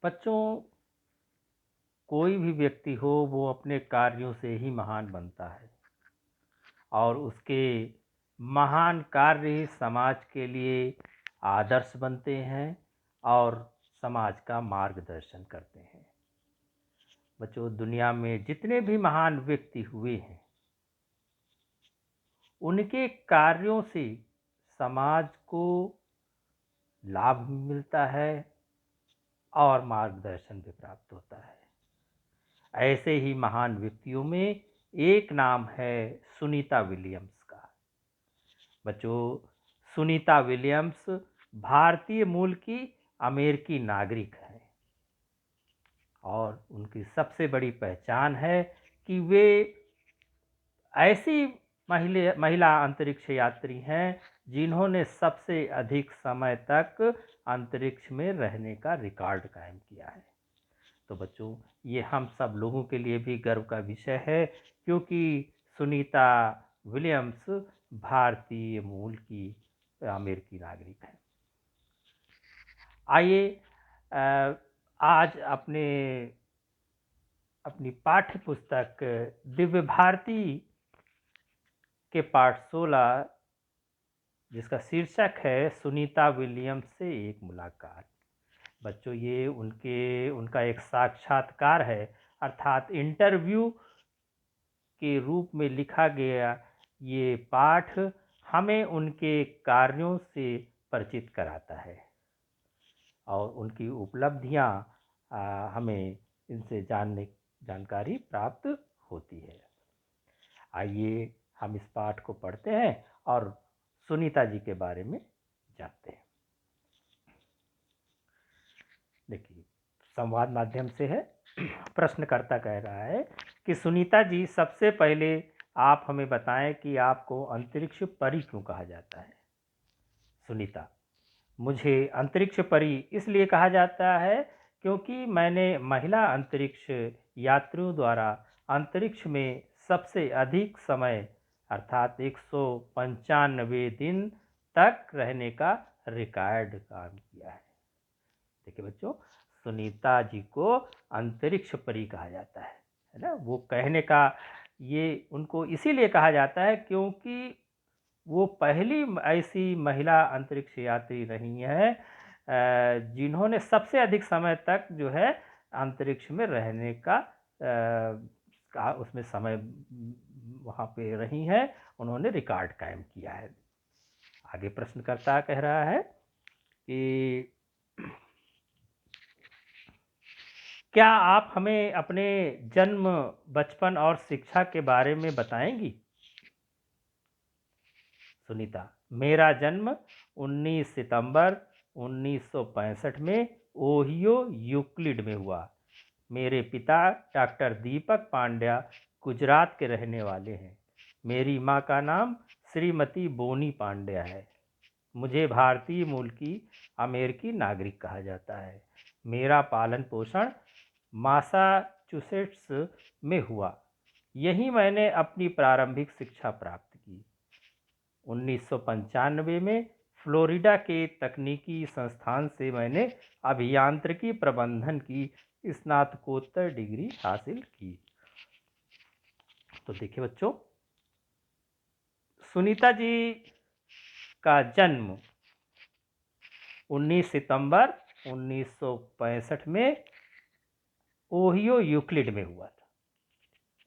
बच्चों, कोई भी व्यक्ति हो वो अपने कार्यों से ही महान बनता है और उसके महान कार्य ही समाज के लिए आदर्श बनते हैं और समाज का मार्गदर्शन करते हैं। बच्चों, दुनिया में जितने भी महान व्यक्ति हुए हैं उनके कार्यों से समाज को लाभ भी मिलता है और मार्गदर्शन भी प्राप्त होता है। ऐसे ही महान व्यक्तियों में एक नाम है सुनीता विलियम्स का। बच्चों, सुनीता विलियम्स भारतीय मूल की अमेरिकी नागरिक है और उनकी सबसे बड़ी पहचान है कि वे ऐसी महिला अंतरिक्ष यात्री हैं जिन्होंने सबसे अधिक समय तक अंतरिक्ष में रहने का रिकॉर्ड कायम किया है। तो बच्चों, ये हम सब लोगों के लिए भी गर्व का विषय है क्योंकि सुनीता विलियम्स भारतीय मूल की अमेरिकी नागरिक हैं। आइए आज अपनी पाठ्य पुस्तक दिव्य भारती के पाठ 16 जिसका शीर्षक है सुनीता विलियम्स से एक मुलाकात। बच्चों, ये उनका एक साक्षात्कार है, अर्थात इंटरव्यू के रूप में लिखा गया ये पाठ हमें उनके कार्यों से परिचित कराता है और उनकी उपलब्धियां हमें इनसे जानकारी प्राप्त होती है। आइए हम इस पाठ को पढ़ते हैं और सुनीता जी के बारे में जानते हैं। देखिए, संवाद माध्यम से है। प्रश्नकर्ता कह रहा है कि सुनीता जी, सबसे पहले आप हमें बताएं कि आपको अंतरिक्ष परी क्यों कहा जाता है। सुनीता: मुझे अंतरिक्ष परी इसलिए कहा जाता है क्योंकि मैंने महिला अंतरिक्ष यात्रियों द्वारा अंतरिक्ष में सबसे अधिक समय अर्थात 195 दिन तक रहने का रिकॉर्ड काम किया है। देखिए बच्चों, सुनीता जी को अंतरिक्ष परी कहा जाता है ना। वो कहने का ये उनको इसीलिए कहा जाता है क्योंकि वो पहली ऐसी महिला अंतरिक्ष यात्री रही हैं जिन्होंने सबसे अधिक समय तक जो है अंतरिक्ष में रहने का उसमें समय वहाँ पे रही हैं। उन्होंने रिकॉर्ड कायम किया है। आगे प्रश्नकर्ता कह रहा है कि क्या आप हमें अपने जन्म, बचपन और शिक्षा के बारे में बताएंगी। सुनीता: मेरा जन्म 19 सितंबर 1965 में ओहियो यूक्लिड में हुआ। मेरे पिता डॉक्टर दीपक पांड्या गुजरात के रहने वाले हैं। मेरी मां का नाम श्रीमती बोनी पांड्या है। मुझे भारतीय मूल की अमेरिकी नागरिक कहा जाता है। मेरा पालन पोषण मासाचुसेट्स में हुआ। यहीं मैंने अपनी प्रारंभिक शिक्षा प्राप्त की। 1995 में फ्लोरिडा के तकनीकी संस्थान से मैंने अभियांत्रिकी प्रबंधन की स्नातकोत्तर डिग्री हासिल की। तो देखिए बच्चों, सुनीता जी का जन्म 19 सितंबर 1965 में ओहियो यूक्लिड में हुआ था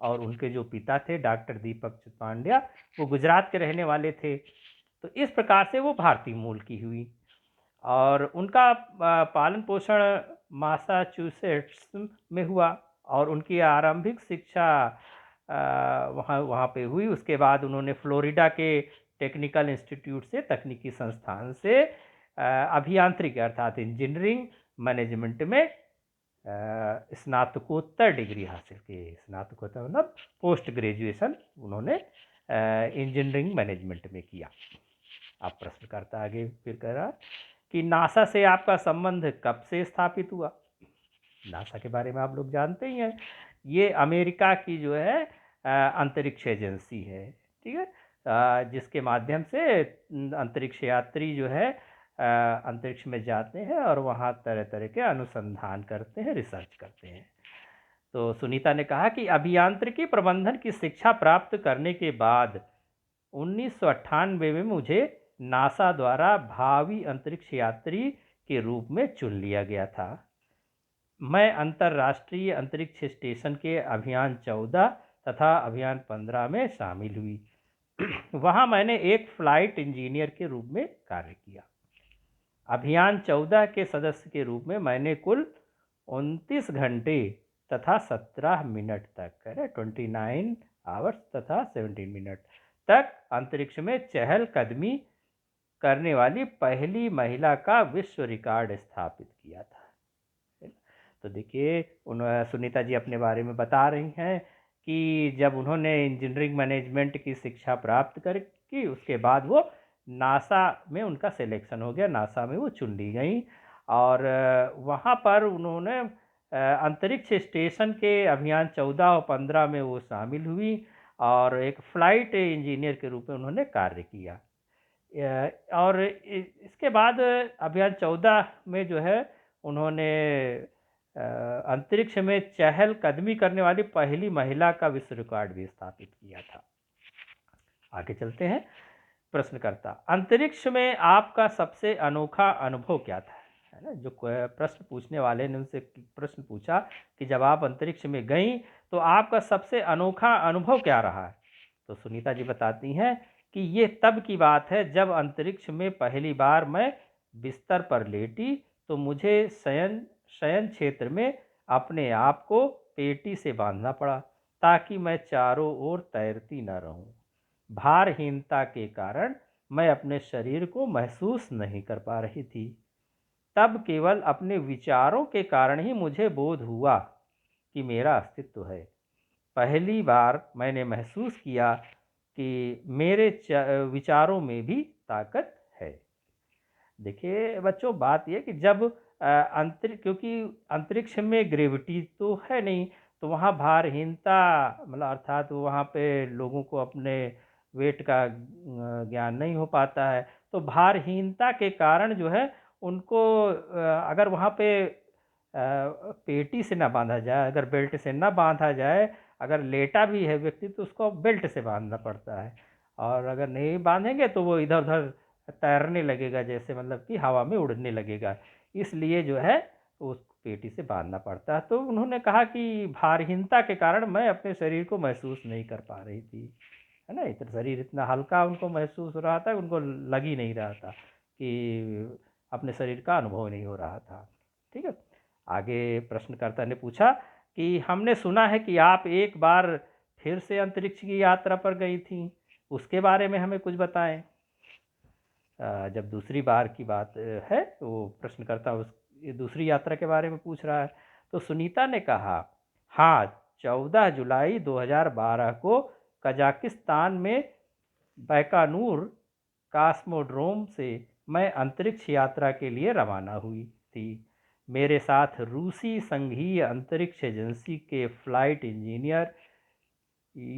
और उनके जो पिता थे डॉक्टर दीपक पांड्या, वो गुजरात के रहने वाले थे। तो इस प्रकार से वो भारतीय मूल की हुई और उनका पालन पोषण मासाचुसेट्स में हुआ और उनकी आरंभिक शिक्षा वहाँ पे हुई। उसके बाद उन्होंने फ्लोरिडा के टेक्निकल इंस्टीट्यूट से, तकनीकी संस्थान से अभियांत्रिकी अर्थात इंजीनियरिंग मैनेजमेंट में स्नातकोत्तर डिग्री हासिल की। स्नातकोत्तर मतलब पोस्ट ग्रेजुएशन उन्होंने इंजीनियरिंग मैनेजमेंट में किया। अब प्रश्नकर्ता आगे फिर कह रहा कि नासा से आपका संबंध कब से स्थापित हुआ। नासा के बारे में आप लोग जानते ही हैं। ये अमेरिका की जो है अंतरिक्ष एजेंसी है, ठीक है, जिसके माध्यम से अंतरिक्ष यात्री जो है अंतरिक्ष में जाते हैं और वहाँ तरह तरह के अनुसंधान करते हैं, रिसर्च करते हैं। तो सुनीता ने कहा कि अभियांत्रिकी प्रबंधन की शिक्षा प्राप्त करने के बाद 1998 में मुझे नासा द्वारा भावी अंतरिक्ष यात्री के रूप में चुन लिया गया था। मैं अंतर्राष्ट्रीय अंतरिक्ष स्टेशन के अभियान 14 तथा अभियान 15 में शामिल हुई। वहां मैंने एक फ्लाइट इंजीनियर के रूप में कार्य किया। अभियान 14 के सदस्य के रूप में मैंने कुल 29 घंटे तथा 17 मिनट तक 29 आवर्स तथा 17 मिनट तक अंतरिक्ष में चहलकदमी करने वाली पहली महिला का विश्व रिकॉर्ड स्थापित किया था। तो देखिए सुनीता जी अपने बारे में बता रही हैं कि जब उन्होंने इंजीनियरिंग मैनेजमेंट की शिक्षा प्राप्त कर की, उसके बाद वो नासा में उनका सिलेक्शन हो गया, नासा में वो चुन ली गई और वहाँ पर उन्होंने अंतरिक्ष स्टेशन के अभियान 14 और 15 में वो शामिल हुई और एक फ्लाइट इंजीनियर के रूप में उन्होंने कार्य किया। और इसके बाद अभियान 14 में जो है उन्होंने अंतरिक्ष में चहलकदमी करने वाली पहली महिला का विश्व रिकॉर्ड भी स्थापित किया था। आगे चलते हैं। प्रश्नकर्ता, अंतरिक्ष में आपका सबसे अनोखा अनुभव क्या था? है ना, जो प्रश्न पूछने वाले ने उनसे प्रश्न पूछा कि जब आप अंतरिक्ष में गई तो आपका सबसे अनोखा अनुभव क्या रहा? तो सुनीता जी बताती हैं कि ये तब की बात है जब अंतरिक्ष में पहली बार मैं बिस्तर पर लेटी तो मुझे शयन क्षेत्र में अपने आप को पेटी से बांधना पड़ा ताकि मैं चारों ओर तैरती न रहूं। भारहीनता के कारण मैं अपने शरीर को महसूस नहीं कर पा रही थी। तब केवल अपने विचारों के कारण ही मुझे बोध हुआ कि मेरा अस्तित्व है। पहली बार मैंने महसूस किया कि मेरे विचारों में भी ताकत है। देखिए बच्चों, बात यह कि जब क्योंकि अंतरिक्ष में ग्रेविटी तो है नहीं, तो वहाँ भारहीनता मतलब अर्थात वहाँ पे लोगों को अपने वेट का ज्ञान नहीं हो पाता है। तो भारहीनता के कारण जो है उनको अगर वहाँ पे पेटी से ना बांधा जाए, अगर बेल्ट से ना बांधा जाए, अगर लेटा भी है व्यक्ति तो उसको बेल्ट से बांधना पड़ता है और अगर नहीं बांधेंगे तो वो इधर उधर तैरने लगेगा, जैसे मतलब कि हवा में उड़ने लगेगा। इसलिए जो है उस पेटी से बांधना पड़ता है। तो उन्होंने कहा कि भारहीनता के कारण मैं अपने शरीर को महसूस नहीं कर पा रही थी, है ना। इतना शरीर इतना हल्का उनको महसूस हो रहा था, उनको लग ही नहीं रहा था कि अपने शरीर का अनुभव नहीं हो रहा था। ठीक है। आगे प्रश्नकर्ता ने पूछा कि हमने सुना है कि आप एक बार फिर से अंतरिक्ष की यात्रा पर गई थी, उसके बारे में हमें कुछ बताएं। जब दूसरी बार की बात है तो प्रश्नकर्ता उस दूसरी यात्रा के बारे में पूछ रहा है। तो सुनीता ने कहा, हाँ, 14 जुलाई 2012 को कजाकिस्तान में बैकानूर कॉस्मोड्रोम से मैं अंतरिक्ष यात्रा के लिए रवाना हुई थी। मेरे साथ रूसी संघीय अंतरिक्ष एजेंसी के फ्लाइट इंजीनियर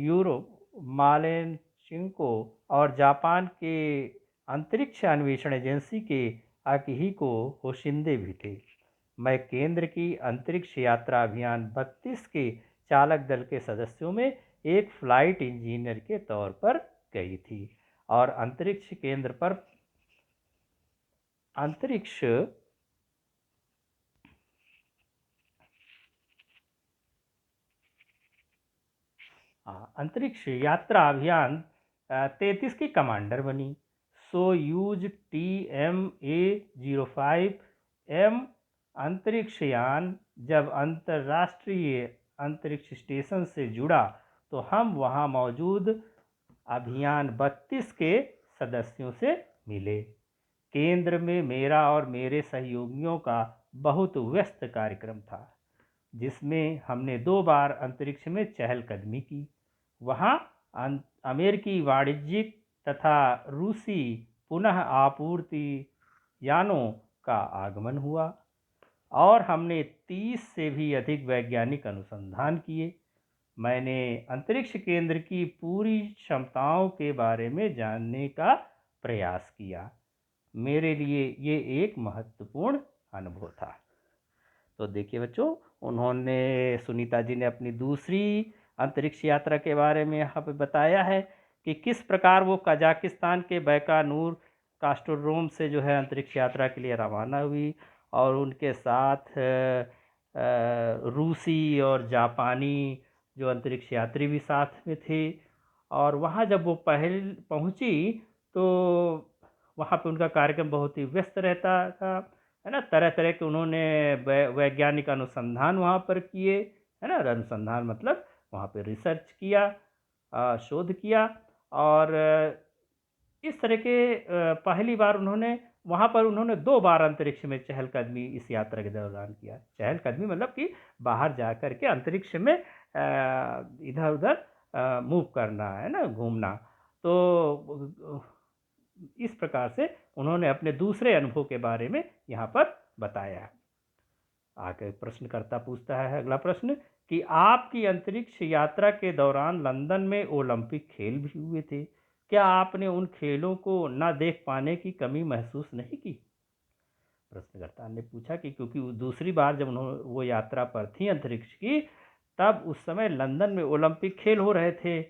यूरो मालेनचिंको और जापान के अंतरिक्ष अन्वेषण एजेंसी के आकिहिको होशिंदे भी थे। मैं केंद्र की अंतरिक्ष यात्रा अभियान 32 के चालक दल के सदस्यों में एक फ्लाइट इंजीनियर के तौर पर गई थी और अंतरिक्ष केंद्र पर अंतरिक्ष यात्रा अभियान 33 की कमांडर बनी। सोयूज TMA-05M अंतरिक्ष यान जब अंतर्राष्ट्रीय अंतरिक्ष स्टेशन से जुड़ा तो हम वहां मौजूद अभियान 32 के सदस्यों से मिले। केंद्र में मेरा और मेरे सहयोगियों का बहुत व्यस्त कार्यक्रम था, जिसमें हमने 2 बार अंतरिक्ष में चहलकदमी की। वहां अमेरिकी वाणिज्यिक तथा रूसी पुनः आपूर्ति यानों का आगमन हुआ और हमने 30 से भी अधिक वैज्ञानिक अनुसंधान किए। मैंने अंतरिक्ष केंद्र की पूरी क्षमताओं के बारे में जानने का प्रयास किया। मेरे लिए ये एक महत्वपूर्ण अनुभव था। तो देखिए बच्चों, उन्होंने सुनीता जी ने अपनी दूसरी अंतरिक्ष यात्रा के बारे में यहाँ पे बताया है कि किस प्रकार वो कजाकिस्तान के बैकानूर कास्टोड्रोम से जो है अंतरिक्ष यात्रा के लिए रवाना हुई और उनके साथ रूसी और जापानी जो अंतरिक्ष यात्री भी साथ में थे। और वहाँ जब वो पहल पहुँची तो वहाँ पे उनका कार्यक्रम बहुत ही व्यस्त रहता था, है ना। तरह तरह के उन्होंने वैज्ञानिक अनुसंधान वहाँ पर किए, है ना। अनुसंधान मतलब वहाँ पे रिसर्च किया, शोध किया। और इस तरह के पहली बार उन्होंने वहाँ पर उन्होंने 2 बार अंतरिक्ष में चहलकदमी इस यात्रा के दौरान किया। चहलकदमी मतलब कि बाहर जा कर के अंतरिक्ष में इधर-उधर मूव करना, है ना, घूमना। तो इस प्रकार से उन्होंने अपने दूसरे अनुभव के बारे में यहाँ पर बताया। आगे प्रश्नकर्ता पूछता है अगला प्रश्न कि आपकी अंतरिक्ष यात्रा के दौरान लंदन में ओलंपिक खेल भी हुए थे। क्या आपने उन खेलों को न देख पाने की कमी महसूस नहीं की? प्रश्नकर्ता ने पूछा कि क्योंकि दूसरी बार जब उन्होंने वो यात्रा पर थी अंतरिक्ष की, तब उस समय लंदन में ओलंपिक खेल हो रहे थे।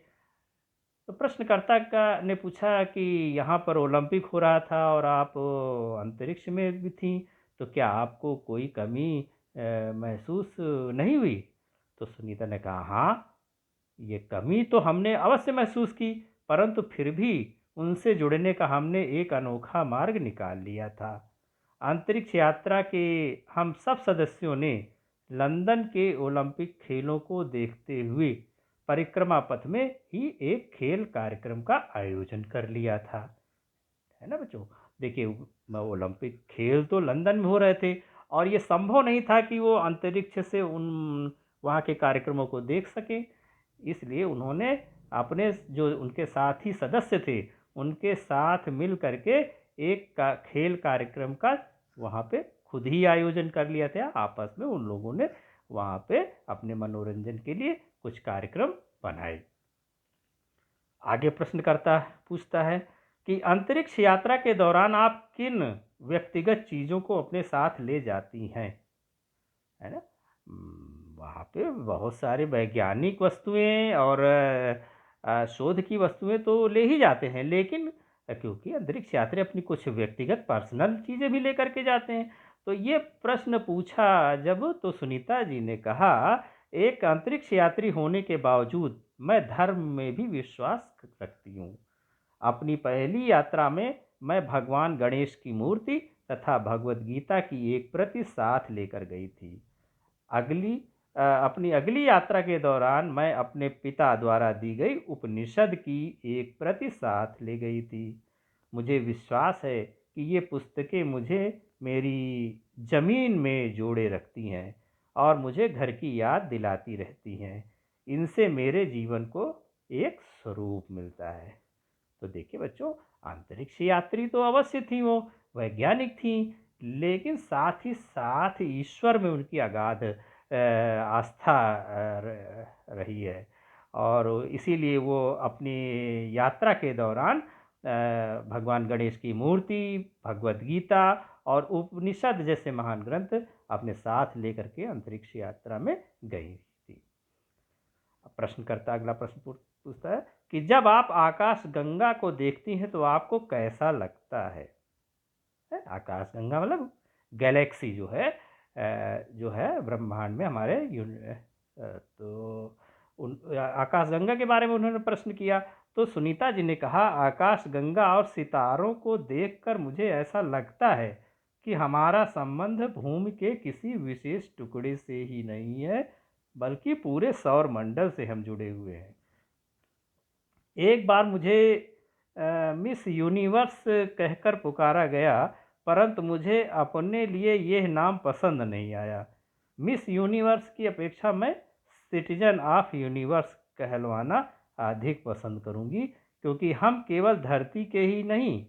तो प्रश्नकर्ता का ने पूछा कि यहाँ पर ओलंपिक हो रहा था और आप अंतरिक्ष में भी थी, तो क्या आपको कोई कमी महसूस नहीं हुई? तो सुनीता ने कहा, हाँ, ये कमी तो हमने अवश्य महसूस की, परंतु फिर भी उनसे जुड़ने का हमने एक अनोखा मार्ग निकाल लिया था। अंतरिक्ष यात्रा के हम सब सदस्यों ने लंदन के ओलंपिक खेलों को देखते हुए परिक्रमा पथ में ही एक खेल कार्यक्रम का आयोजन कर लिया था, है ना बच्चों। देखिए, ओलंपिक खेल तो लंदन में हो रहे थे और ये संभव नहीं था कि वो अंतरिक्ष से उन वहाँ के कार्यक्रमों को देख सके। इसलिए उन्होंने अपने जो उनके साथी सदस्य थे उनके साथ मिल करके एक खेल कार्यक्रम का वहाँ पे खुद ही आयोजन कर लिया था। आपस में उन लोगों ने वहाँ पे अपने मनोरंजन के लिए कुछ कार्यक्रम बनाए। आगे प्रश्नकर्ता पूछता है कि अंतरिक्ष यात्रा के दौरान आप किन व्यक्तिगत चीज़ों को अपने साथ ले जाती हैं, है ना। वहाँ पे बहुत सारे वैज्ञानिक वस्तुएं और शोध की वस्तुएं तो ले ही जाते हैं, लेकिन क्योंकि अंतरिक्ष यात्री अपनी कुछ व्यक्तिगत पर्सनल चीज़ें भी लेकर के जाते हैं। तो ये प्रश्न पूछा जब, तो सुनीता जी ने कहा, एक अंतरिक्ष यात्री होने के बावजूद मैं धर्म में भी विश्वास रखती हूँ। अपनी पहली यात्रा में मैं भगवान गणेश की मूर्ति तथा भगवत गीता की एक प्रति साथ लेकर गई थी। अपनी अगली यात्रा के दौरान मैं अपने पिता द्वारा दी गई उपनिषद की एक प्रति साथ ले गई थी। मुझे विश्वास है कि ये पुस्तकें मुझे मेरी ज़मीन में जोड़े रखती हैं और मुझे घर की याद दिलाती रहती हैं। इनसे मेरे जीवन को एक स्वरूप मिलता है। तो देखिए बच्चों, अंतरिक्ष यात्री तो अवश्य थी, वो वैज्ञानिक थी, लेकिन साथ ही साथ ईश्वर में उनकी अगाध आस्था रही है। और इसीलिए वो अपनी यात्रा के दौरान भगवान गणेश की मूर्ति, भगवत गीता और उपनिषद जैसे महान ग्रंथ अपने साथ लेकर के अंतरिक्ष यात्रा में गई थी। प्रश्नकर्ता अगला प्रश्न पूछता है कि जब आप आकाश गंगा को देखती हैं तो आपको कैसा लगता है? आकाश गंगा मतलब गैलेक्सी जो है ब्रह्मांड में हमारे तो आकाश गंगा के बारे में उन्होंने प्रश्न किया। तो सुनीता जी ने कहा, आकाश गंगा और सितारों को देखकर मुझे ऐसा लगता है कि हमारा संबंध भूमि के किसी विशेष टुकड़े से ही नहीं है, बल्कि पूरे सौर मंडल से हम जुड़े हुए हैं। एक बार मुझे मिस यूनिवर्स कहकर पुकारा गया, परंतु मुझे अपने लिए यह नाम पसंद नहीं आया। मिस यूनिवर्स की अपेक्षा मैं सिटीजन ऑफ यूनिवर्स कहलवाना अधिक पसंद करूंगी, क्योंकि हम केवल धरती के ही नहीं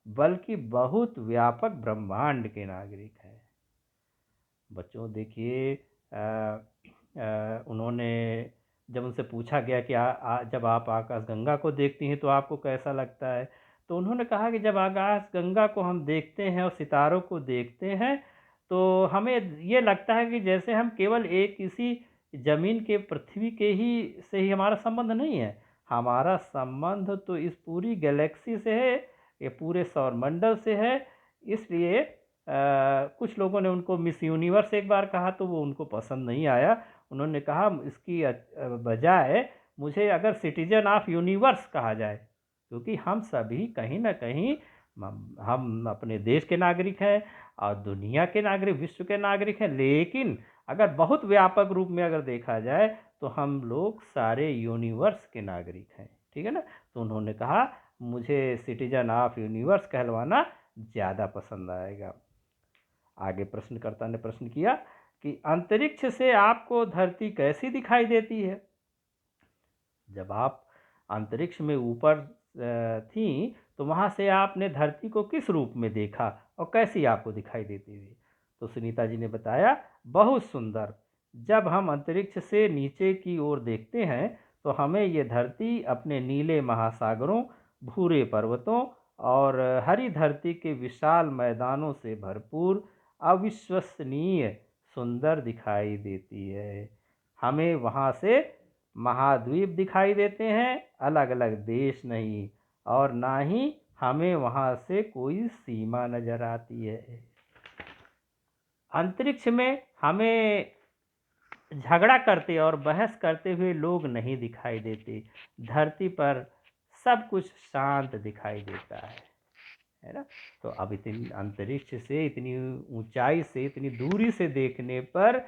बल्कि बहुत व्यापक ब्रह्मांड के नागरिक हैं। बच्चों देखिए, उन्होंने जब उनसे पूछा गया कि जब आप आकाशगंगा को देखती हैं तो आपको कैसा लगता है, तो उन्होंने कहा कि जब आकाश गंगा को हम देखते हैं और सितारों को देखते हैं तो हमें ये लगता है कि जैसे हम केवल एक किसी जमीन के पृथ्वी के ही से ही हमारा संबंध नहीं है। हमारा संबंध तो इस पूरी गैलेक्सी से है, ये पूरे सौरमंडल से है। इसलिए कुछ लोगों ने उनको मिस यूनिवर्स एक बार कहा तो वो उनको पसंद नहीं आया। उन्होंने कहा इसकी बजाय मुझे अगर सिटीजन ऑफ यूनिवर्स कहा जाए, क्योंकि हम सभी कहीं ना कहीं हम अपने देश के नागरिक हैं और दुनिया के नागरिक, विश्व के नागरिक हैं। लेकिन अगर बहुत व्यापक रूप में अगर देखा जाए तो हम लोग सारे यूनिवर्स के नागरिक हैं, ठीक है ना। तो उन्होंने कहा मुझे सिटीजन ऑफ यूनिवर्स कहलवाना ज़्यादा पसंद आएगा। आगे प्रश्नकर्ता ने प्रश्न किया कि अंतरिक्ष से आपको धरती कैसी दिखाई देती है। जब आप अंतरिक्ष में ऊपर थी तो वहाँ से आपने धरती को किस रूप में देखा और कैसी आपको दिखाई देती थी। तो सुनीता जी ने बताया बहुत सुंदर। जब हम अंतरिक्ष से नीचे की ओर देखते हैं तो हमें ये धरती अपने नीले महासागरों, भूरे पर्वतों और हरी धरती के विशाल मैदानों से भरपूर अविश्वसनीय सुंदर दिखाई देती है। हमें वहाँ से महाद्वीप दिखाई देते हैं, अलग अलग देश नहीं, और ना ही हमें वहाँ से कोई सीमा नजर आती है। अंतरिक्ष में हमें झगड़ा करते और बहस करते हुए लोग नहीं दिखाई देते। धरती पर सब कुछ शांत दिखाई देता है ना। तो अब इतनी अंतरिक्ष से, इतनी ऊंचाई से, इतनी दूरी से देखने पर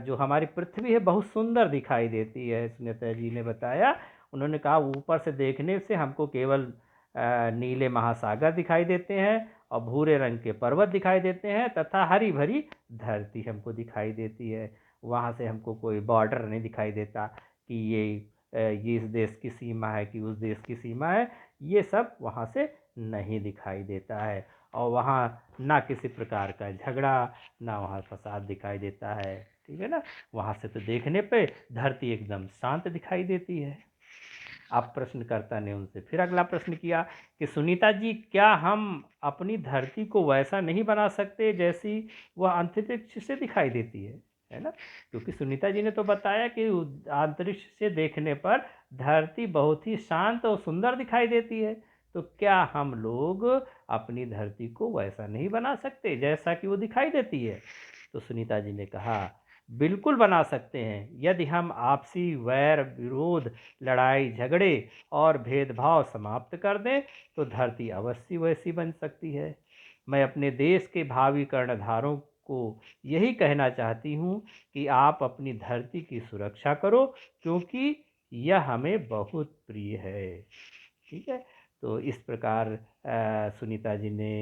जो हमारी पृथ्वी है बहुत सुंदर दिखाई देती है। सुनीता जी ने बताया, उन्होंने कहा ऊपर से देखने से हमको केवल नीले महासागर दिखाई देते हैं और भूरे रंग के पर्वत दिखाई देते हैं तथा हरी भरी धरती हमको दिखाई देती है। वहाँ से हमको कोई बॉर्डर नहीं दिखाई देता कि ये इस देश की सीमा है कि उस देश की सीमा है, ये सब वहाँ से नहीं दिखाई देता है। और वहाँ ना किसी प्रकार का झगड़ा, ना वहाँ फसाद दिखाई देता है, ठीक है ना। वहाँ से तो देखने पे धरती एकदम शांत दिखाई देती है। अब प्रश्नकर्ता ने उनसे फिर अगला प्रश्न किया कि सुनीता जी, क्या हम अपनी धरती को वैसा नहीं बना सकते जैसी वह अंतरिक्ष से दिखाई देती है ना। क्योंकि सुनीता जी ने तो बताया कि अंतरिक्ष से देखने पर धरती बहुत ही शांत और सुंदर दिखाई देती है, तो क्या हम लोग अपनी धरती को वैसा नहीं बना सकते जैसा कि वो दिखाई देती है। तो सुनीता जी ने कहा बिल्कुल बना सकते हैं। यदि हम आपसी वैर विरोध, लड़ाई झगड़े और भेदभाव समाप्त कर दें तो धरती अवश्य वैसी बन सकती है। मैं अपने देश के भावी कर्णधारों को यही कहना चाहती हूँ कि आप अपनी धरती की सुरक्षा करो, क्योंकि यह हमें बहुत प्रिय है, ठीक है। तो इस प्रकार सुनीता जी ने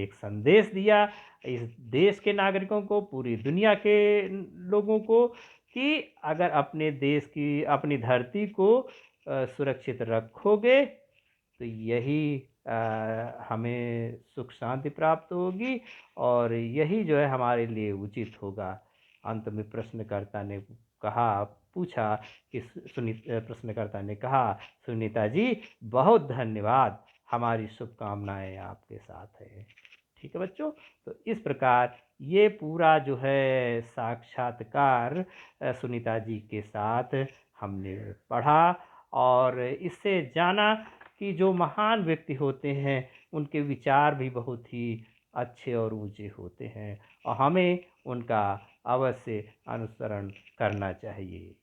एक संदेश दिया इस देश के नागरिकों को, पूरी दुनिया के लोगों को, कि अगर अपने देश की, अपनी धरती को सुरक्षित रखोगे तो यही हमें सुख शांति प्राप्त होगी और यही जो है हमारे लिए उचित होगा। अंत में प्रश्नकर्ता ने कहा, पूछा कि प्रश्नकर्ता ने कहा सुनीता जी बहुत धन्यवाद, हमारी शुभकामनाएं आपके साथ है। ठीक है बच्चों, तो इस प्रकार ये पूरा जो है साक्षात्कार सुनीता जी के साथ हमने पढ़ा और इससे जाना कि जो महान व्यक्ति होते हैं उनके विचार भी बहुत ही अच्छे और ऊंचे होते हैं और हमें उनका अवश्य अनुसरण करना चाहिए।